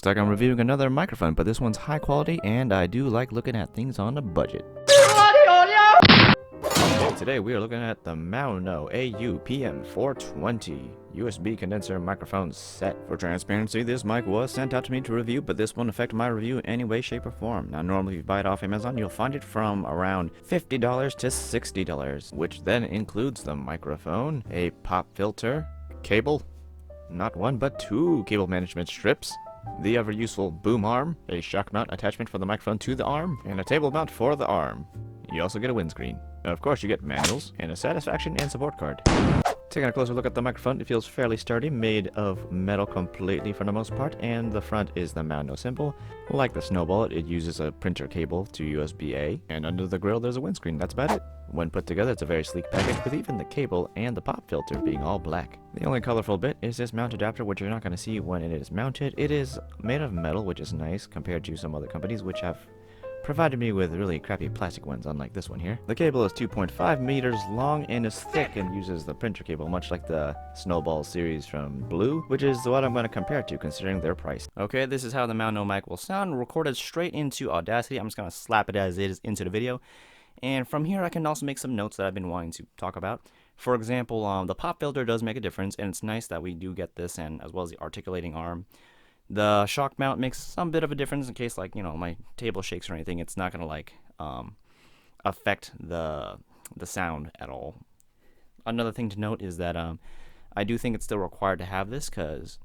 Looks like I'm reviewing another microphone, but this one's high quality, and I do like looking at things on a budget. Okay, today we are looking at the Maono AU-PM420 USB condenser microphone set. For transparency, this mic was sent out to me to review, but this won't affect my review in any way, shape, or form. Now, normally if you buy it off Amazon, you'll find it from around $50 to $60, which then includes the microphone, a pop filter, cable, not one but two cable management strips, the ever useful boom arm, a shock mount attachment for the microphone to the arm, and a table mount for the arm. You also get a windscreen. Of course, you get manuals and a satisfaction and support card. Taking a closer look at the microphone, it feels fairly sturdy, made of metal completely for the most part, and the front is the Maono symbol. Like the Snowball, it uses a printer cable to USB-A, and under the grill there's a windscreen. That's about it. When put together, it's a very sleek package, with even the cable and the pop filter being all black. The only colorful bit is this mount adapter, which you're not going to see when it is mounted. It is made of metal, which is nice compared to some other companies which have provided me with really crappy plastic ones, unlike this one here. The cable is 2.5 meters long and is thick and uses the printer cable, much like the Snowball series from Blue, which is what I'm going to compare it to considering their price. Okay, this is how the Maono mic will sound, recorded straight into Audacity. I'm just going to slap it as is into the video. And from here I can also make some notes that I've been wanting to talk about. For example, the pop filter does make a difference, and it's nice that we do get this, and as well as the articulating arm. The shock mount makes some bit of a difference in case, like, you know, my table shakes or anything. It's not gonna like affect the sound at all. Another thing to note is that I do think it's still required to have this, because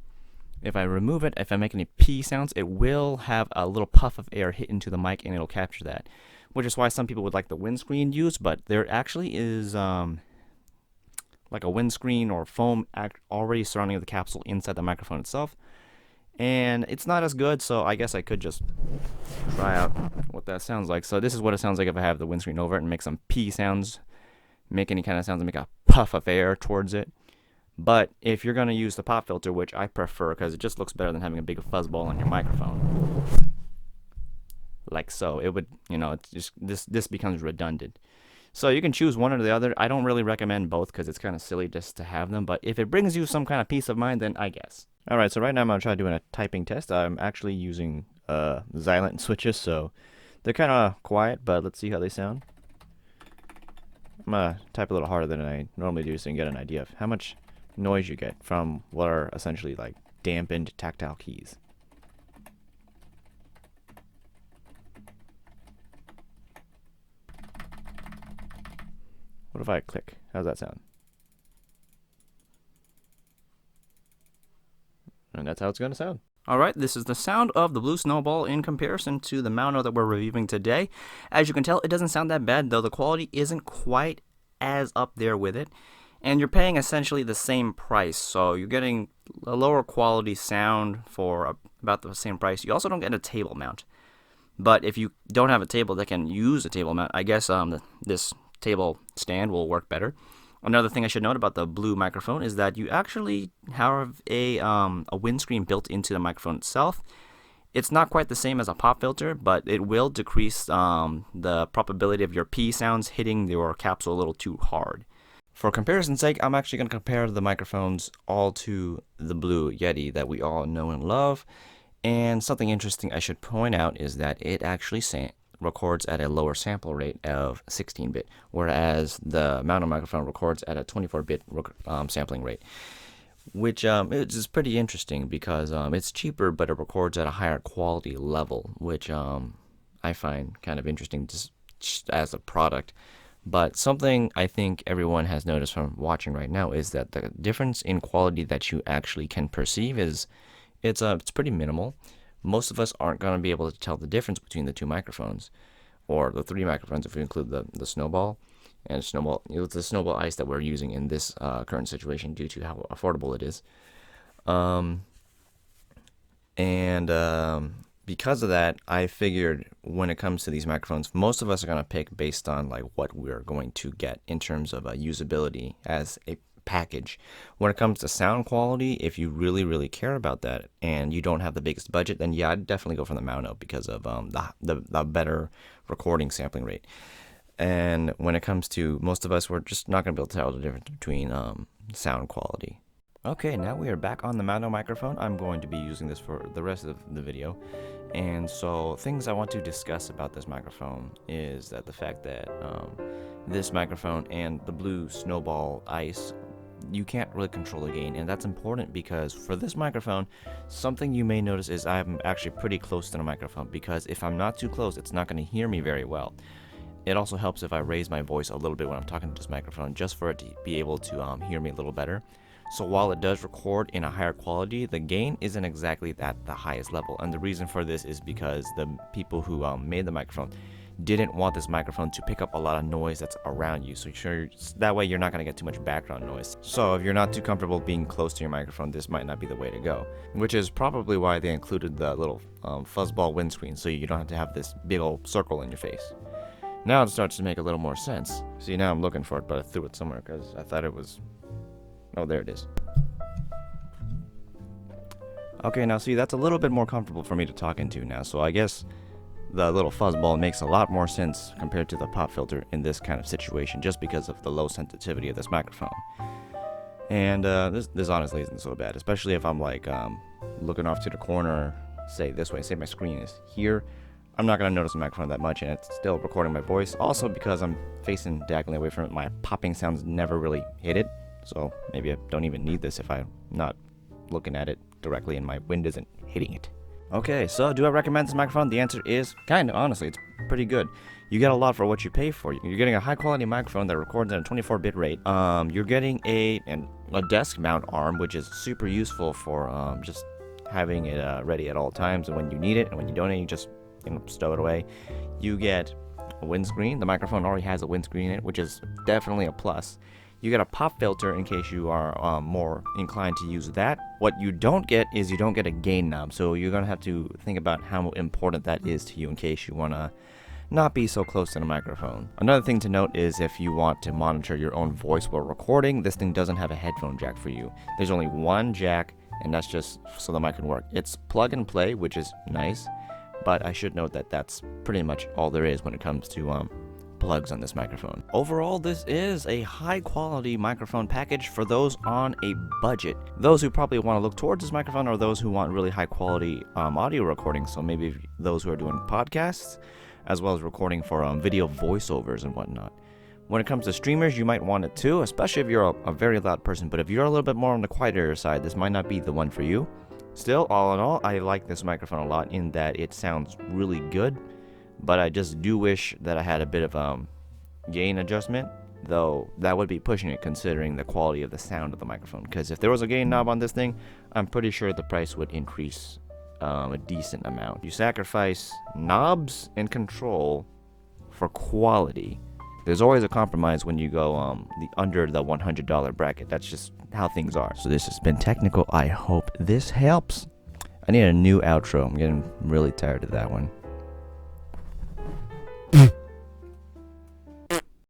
if I remove it, if I make any P sounds, it will have a little puff of air hit into the mic and it'll capture that, which is why some people would like the windscreen used, but there actually is like a windscreen or foam already surrounding the capsule inside the microphone itself. And it's not as good, so I guess I could just try out what that sounds like. So this is what it sounds like if I have the windscreen over it and make some P sounds, make any kind of sounds and make a puff of air towards it. But if you're going to use the pop filter, which I prefer because it just looks better than having a big fuzzball on your microphone, like so, it would, you know, it's just this becomes redundant. So you can choose one or the other. I don't really recommend both because it's kind of silly just to have them, but if it brings you some kind of peace of mind, then I guess. Alright, so right now I'm going to try doing a typing test. I'm actually using Xylent switches, so they're kind of quiet, but let's see how they sound. I'm going to type a little harder than I normally do so you can get an idea of how much noise you get from what are essentially like dampened tactile keys. What if I click? How's that sound? And that's how it's going to sound. Alright, this is the sound of the Blue Snowball in comparison to the Maono that we're reviewing today. As you can tell, it doesn't sound that bad, though the quality isn't quite as up there with it. And you're paying essentially the same price, so you're getting a lower quality sound for about the same price. You also don't get a table mount. But if you don't have a table that can use a table mount, I guess this table stand will work better. Another thing I should note about the Blue microphone is that you actually have a windscreen built into the microphone itself. It's not quite the same as a pop filter, but it will decrease the probability of your P sounds hitting your capsule a little too hard. For comparison's sake, I'm actually going to compare the microphones all to the Blue Yeti that we all know and love. And something interesting I should point out is that it actually records at a lower sample rate of 16-bit, whereas the Maono microphone records at a 24-bit sampling rate, which is pretty interesting because it's cheaper, but it records at a higher quality level, which I find kind of interesting just as a product. But something I think everyone has noticed from watching right now is that the difference in quality that you actually can perceive is it's pretty minimal. Most of us aren't going to be able to tell the difference between the two microphones, or the three microphones if we include the Snowball and Snowball. It's the Snowball Ice that we're using in this current situation due to how affordable it is. Because of that, I figured when it comes to these microphones, most of us are going to pick based on like what we're going to get in terms of usability as a package. When it comes to sound quality, if you really care about that and you don't have the biggest budget, then yeah, I'd definitely go for the Maono because of the better recording sampling rate. And when it comes to most of us, we're just not going to be able to tell the difference between sound quality. Okay, now we are back on the Maono microphone. I'm going to be using this for the rest of the video. And so things I want to discuss about this microphone is that the fact that this microphone and the blue snowball ice, you can't really control the gain, and that's important because for this microphone, something you may notice is I'm actually pretty close to the microphone, because if I'm not too close, it's not going to hear me very well. It also helps if I raise my voice a little bit when I'm talking to this microphone, just for it to be able to hear me a little better. So while it does record in a higher quality, the gain isn't exactly at the highest level. And the reason for this is because the people who made the microphone didn't want this microphone to pick up a lot of noise that's around you. So that way you're not going to get too much background noise. So if you're not too comfortable being close to your microphone, this might not be the way to go. Which is probably why they included the little fuzzball windscreen, so you don't have to have this big old circle in your face. Now it starts to make a little more sense. See, now I'm looking for it, but I threw it somewhere because I thought it was... Oh, there it is. Okay, now see, that's a little bit more comfortable for me to talk into now, so I guess the little fuzzball makes a lot more sense compared to the pop filter in this kind of situation, just because of the low sensitivity of this microphone. And this honestly isn't so bad, especially if I'm like looking off to the corner, say this way, say my screen is here. I'm not going to notice the microphone that much, and it's still recording my voice. Also, because I'm facing diagonally away from it, my popping sounds never really hit it. So maybe I don't even need this if I'm not looking at it directly and my wind isn't hitting it. Okay, so do I recommend this microphone? The answer is kind of, honestly, it's pretty good. You get a lot for what you pay for. You're getting a high quality microphone that records at a 24-bit rate. You're getting a desk mount arm, which is super useful for just having it ready at all times, and when you need it, and when you don't need it, you just stow it away. You get a windscreen. The microphone already has a windscreen in it, which is definitely a plus. You get a pop filter in case you are more inclined to use that. What you don't get is you don't get a gain knob, so you're going to have to think about how important that is to you in case you want to not be so close to the microphone. Another thing to note is if you want to monitor your own voice while recording, this thing doesn't have a headphone jack for you. There's only one jack, and that's just so the mic can work. It's plug and play, which is nice, but I should note that that's pretty much all there is when it comes to plugs on this microphone. Overall, this is a high quality microphone package for those on a budget. Those who probably want to look towards this microphone are those who want really high quality audio recording, so maybe those who are doing podcasts as well as recording for video voiceovers and whatnot. When it comes to streamers, you might want it too, especially if you're a very loud person, but if you're a little bit more on the quieter side, this might not be the one for you. Still, all in all, I like this microphone a lot in that it sounds really good, but I just do wish that I had a bit of gain adjustment, though that would be pushing it considering the quality of the sound of the microphone, because if there was a gain knob on this thing, I'm pretty sure the price would increase a decent amount. You sacrifice knobs and control for quality. There's always a compromise when you go under the $100 bracket. That's just how things are. So this has been technical. I hope this helps. I need a new outro. I'm getting really tired of that one.